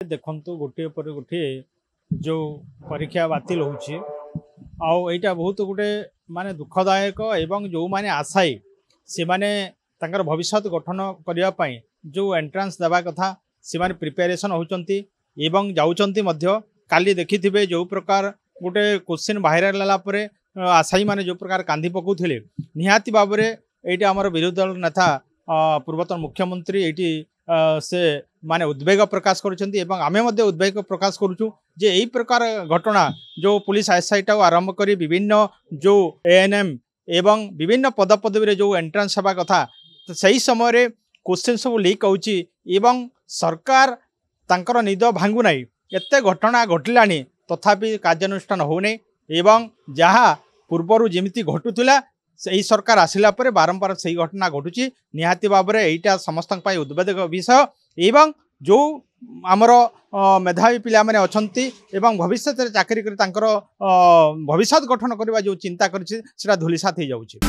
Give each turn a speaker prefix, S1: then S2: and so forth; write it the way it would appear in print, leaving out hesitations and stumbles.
S1: देखु गोटे पर गोटे जो परीक्षा बातिल होउछि आउ एटा बहुत गोटे माने दुखदायक एवं जो माने आशायी से माने तांकर भविष्य गठन करने पाई जो एंट्रांस देवा कथा से माने प्रिपेरेशन होचंती एवं जाउचंती मध्य काली देखिथिबे जो प्रकार गोटे क्वेश्चन वायरल होला परे आशायी माने जो प्रकार कांदी पकाउथिले निहाती बाबरे एटा हमर विरोधी दल नेता पूर्वतन मुख्यमंत्री एटी से माने उद्वेग प्रकाश करुछंती एवं आमे मध्ये उद्वेग प्रकाश करूछु जे एई प्रकार घटना जो पुलिस एसआईटा आरंभ करी विभिन्न जो एएनएम एवं विभिन्न पदपदवी रे जो एंट्रांस हेबा कथा सही समय रे क्वेश्चन सब लीक होउची एवं सरकार तांकर निद भांगु नाही एते घटना घटलानी तथापि कार्यानुष्ठान होने एवं जहाँ पूर्वर जमिति घटुला सही सरकार आसिला परे बारंबार सही घटना घटुची निहाती भाव एटा समस्त उद्वेग विषय एवं जो आमर मेधावी पिला माने अछंती एवं भविष्य चाकरी कर भविष्य गठन करने जो चिंता कर धूलिसात हो जाउची।